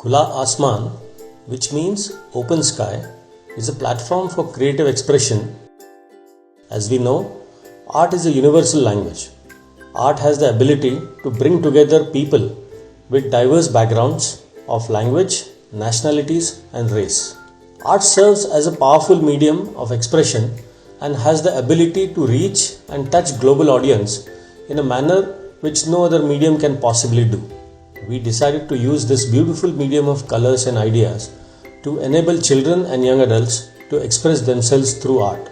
Khula Asmaan, which means open sky, is a platform for creative expression. As we know, art is a universal language. Art has the ability to bring together people with diverse backgrounds of language, nationalities, and race. Art serves as a powerful medium of expression and has the ability to reach and touch global audience in a manner which no other medium can possibly do. We decided to use this beautiful medium of colors and ideas to enable children and young adults to express themselves through art.